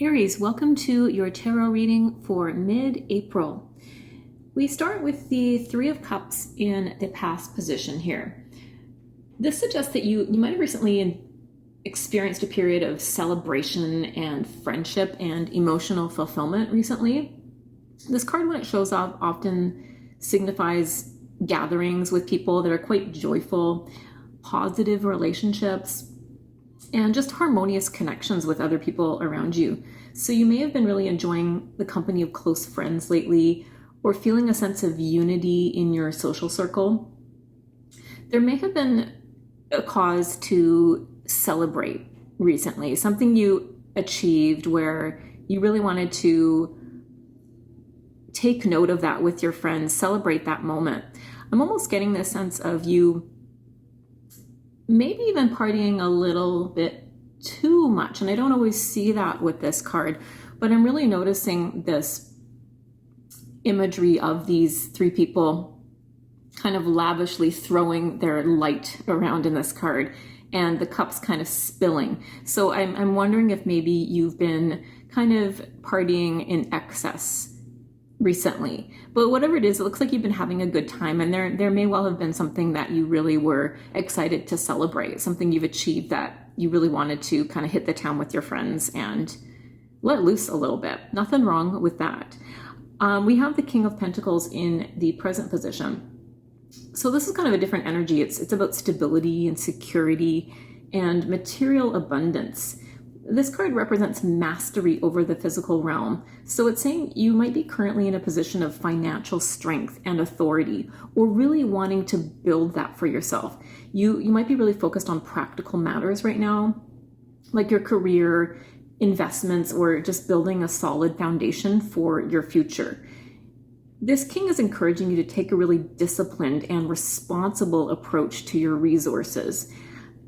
Aries, welcome to your tarot reading for mid-April. We start with the Three of Cups in the past position here. This suggests that you might have recently experienced a period of celebration and friendship and emotional fulfillment recently. This card, when it shows up, often signifies gatherings with people that are quite joyful, positive relationships, and just harmonious connections with other people around you. So you may have been really enjoying the company of close friends lately, or feeling a sense of unity in your social circle. There may have been a cause to celebrate recently, something you achieved where you really wanted to take note of that with your friends, celebrate that moment. I'm almost getting this sense of you maybe even partying a little bit too much. And I don't always see that with this card, but I'm really noticing this imagery of these three people kind of lavishly throwing their light around in this card, and the cups kind of spilling. So I'm wondering if maybe you've been kind of partying in excess recently. But whatever it is, it looks like you've been having a good time, and there may well have been something that you really were excited to celebrate, something you've achieved that you really wanted to kind of hit the town with your friends and let loose a little bit. Nothing wrong with that. We have the King of Pentacles in the present position. So this is kind of a different energy. It's about stability and security and material abundance. This card represents mastery over the physical realm. So it's saying you might be currently in a position of financial strength and authority, or really wanting to build that for yourself. You might be really focused on practical matters right now, like your career, investments, or just building a solid foundation for your future. This king is encouraging you to take a really disciplined and responsible approach to your resources,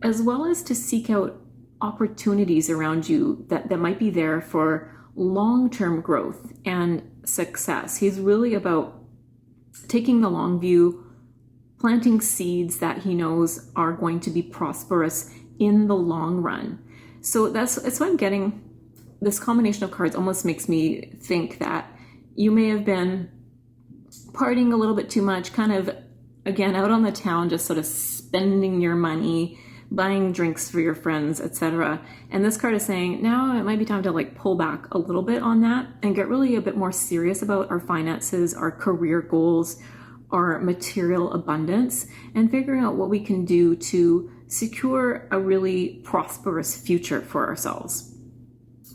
as well as to seek out opportunities around you that might be there for long-term growth and success. He's really about taking the long view, planting seeds that he knows are going to be prosperous in the long run. So that's why I'm getting this combination of cards. Almost makes me think that you may have been partying a little bit too much, kind of, again, out on the town, just sort of spending your money, buying drinks for your friends, etc. And this card is saying now it might be time to pull back a little bit on that and get really a bit more serious about our finances, our career goals, our material abundance, and figuring out what we can do to secure a really prosperous future for ourselves.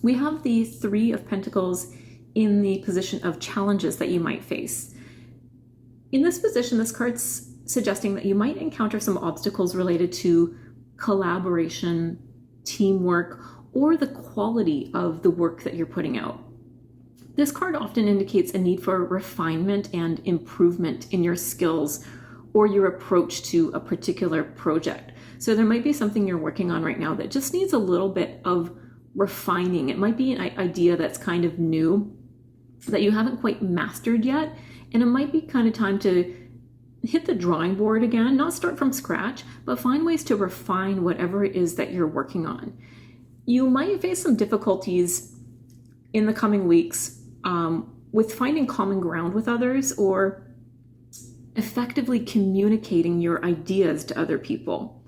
We have the Three of Pentacles in the position of challenges that you might face. In this position, this card's suggesting that you might encounter some obstacles related to collaboration, teamwork, or the quality of the work that you're putting out. This card often indicates a need for refinement and improvement in your skills or your approach to a particular project. So there might be something you're working on right now that just needs a little bit of refining. It might be an idea that's kind of new, that you haven't quite mastered yet, and it might be kind of time to hit the drawing board again, not start from scratch, but find ways to refine whatever it is that you're working on. You might face some difficulties in the coming weeks with finding common ground with others, or effectively communicating your ideas to other people.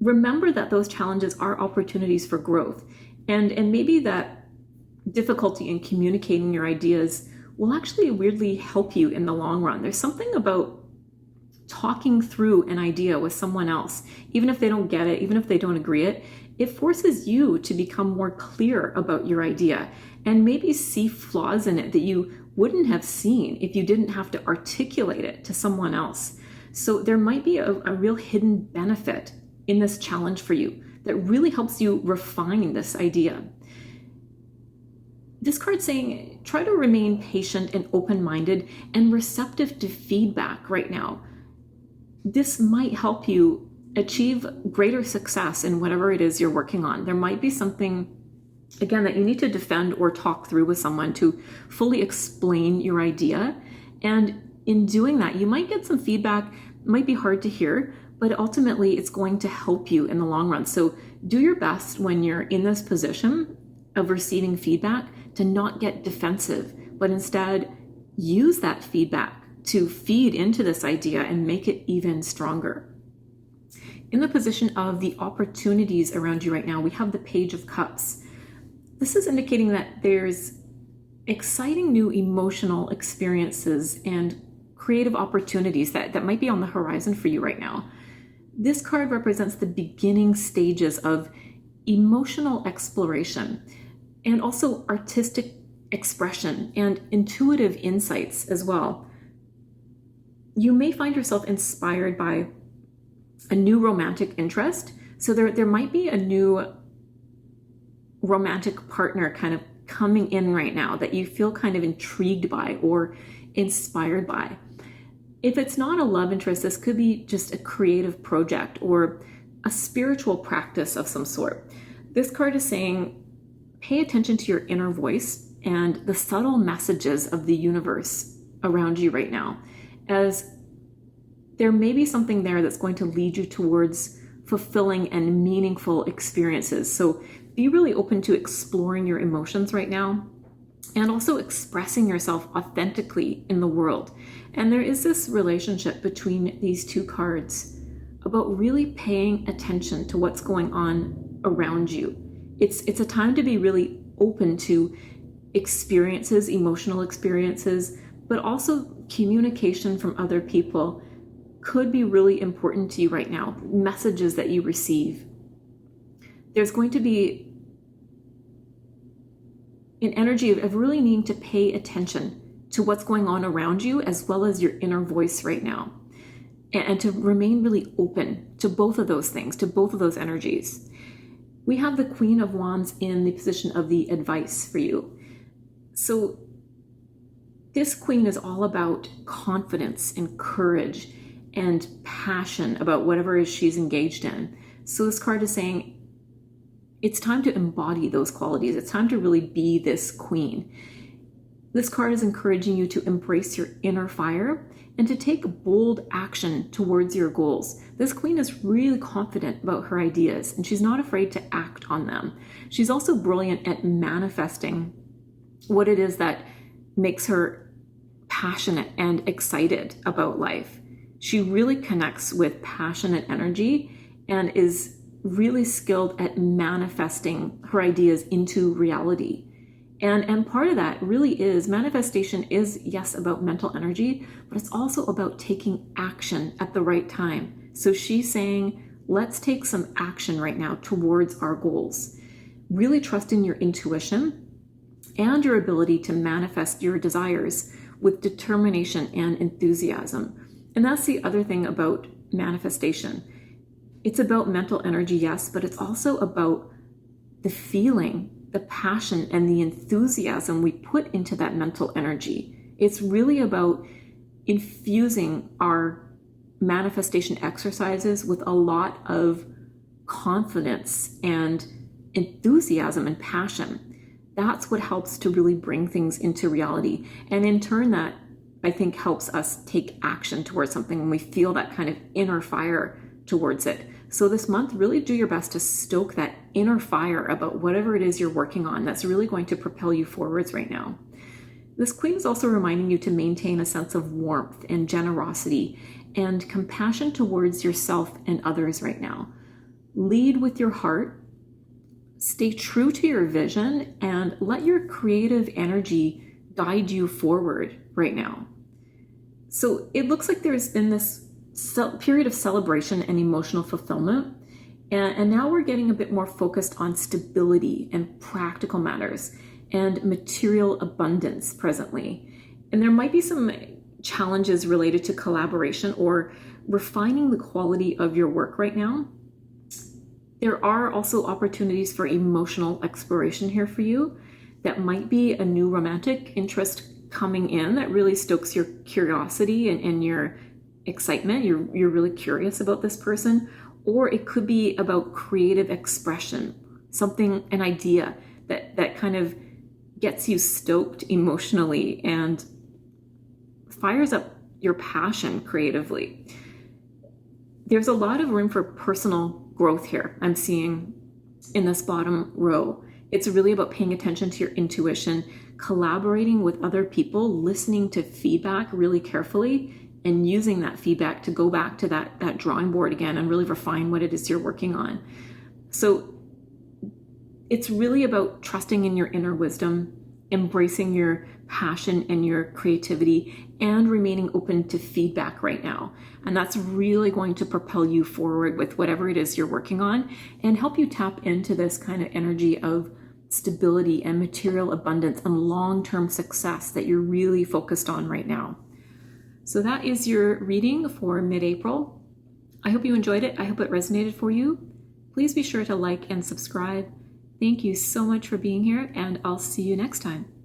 Remember that those challenges are opportunities for growth, and maybe that difficulty in communicating your ideas will actually weirdly help you in the long run. There's something about talking through an idea with someone else, even if they don't get it, even if they don't agree it forces you to become more clear about your idea and maybe see flaws in it that you wouldn't have seen if you didn't have to articulate it to someone else. So there might be a real hidden benefit in this challenge for you that really helps you refine this idea. This card's saying try to remain patient and open-minded and receptive to feedback right now. This might help you achieve greater success in whatever it is you're working on. There might be something, again, that you need to defend or talk through with someone to fully explain your idea. And in doing that, you might get some feedback. It might be hard to hear, but ultimately it's going to help you in the long run. So do your best when you're in this position of receiving feedback to not get defensive, but instead use that feedback to feed into this idea and make it even stronger. In the position of the opportunities around you right now, we have the Page of Cups. This is indicating that there's exciting new emotional experiences and creative opportunities that might be on the horizon for you right now. This card represents the beginning stages of emotional exploration and also artistic expression and intuitive insights as well. You may find yourself inspired by a new romantic interest. So there might be a new romantic partner kind of coming in right now that you feel kind of intrigued by or inspired by. If it's not a love interest, this could be just a creative project or a spiritual practice of some sort. This card is saying, pay attention to your inner voice and the subtle messages of the universe around you right now, as there may be something there that's going to lead you towards fulfilling and meaningful experiences. So be really open to exploring your emotions right now and also expressing yourself authentically in the world. And there is this relationship between these two cards about really paying attention to what's going on around you. It's a time to be really open to experiences, emotional experiences, but also communication from other people could be really important to you right now. Messages that you receive. There's going to be an energy of really needing to pay attention to what's going on around you as well as your inner voice right now. And to remain really open to both of those things, to both of those energies. We have the Queen of Wands in the position of the advice for you. So this queen is all about confidence and courage and passion about whatever it is she's engaged in. So this card is saying it's time to embody those qualities. It's time to really be this queen. This card is encouraging you to embrace your inner fire and to take bold action towards your goals. This queen is really confident about her ideas and she's not afraid to act on them. She's also brilliant at manifesting what it is that makes her passionate and excited about life. She really connects with passionate energy and is really skilled at manifesting her ideas into reality. And part of that really is, manifestation is, yes, about mental energy, but it's also about taking action at the right time. So she's saying, let's take some action right now towards our goals. Really trust in your intuition and your ability to manifest your desires with determination and enthusiasm. And that's the other thing about manifestation. It's about mental energy, yes, but it's also about the feeling, the passion, and the enthusiasm we put into that mental energy. It's really about infusing our manifestation exercises with a lot of confidence and enthusiasm and passion. That's what helps to really bring things into reality. And in turn, that I think helps us take action towards something when we feel that kind of inner fire towards it. So this month, really do your best to stoke that inner fire about whatever it is you're working on that's really going to propel you forwards right now. This queen is also reminding you to maintain a sense of warmth and generosity and compassion towards yourself and others right now. Lead with your heart, stay true to your vision, and let your creative energy guide you forward right now. So it looks like there's been this period of celebration and emotional fulfillment. And now we're getting a bit more focused on stability and practical matters and material abundance presently. And there might be some challenges related to collaboration or refining the quality of your work right now. There are also opportunities for emotional exploration here for you. That might be a new romantic interest coming in that really stokes your curiosity and your excitement. You're really curious about this person, or it could be about creative expression, an idea that kind of gets you stoked emotionally and fires up your passion creatively. There's a lot of room for personal growth here, I'm seeing in this bottom row. It's really about paying attention to your intuition, collaborating with other people, listening to feedback really carefully, and using that feedback to go back to that drawing board again and really refine what it is you're working on. So it's really about trusting in your inner wisdom, embracing your passion and your creativity, and remaining open to feedback right now. And that's really going to propel you forward with whatever it is you're working on and help you tap into this kind of energy of stability and material abundance and long-term success that you're really focused on right now. So that is your reading for mid-April. I hope you enjoyed it. I hope it resonated for you. Please be sure to like and subscribe. Thank you so much for being here, and I'll see you next time.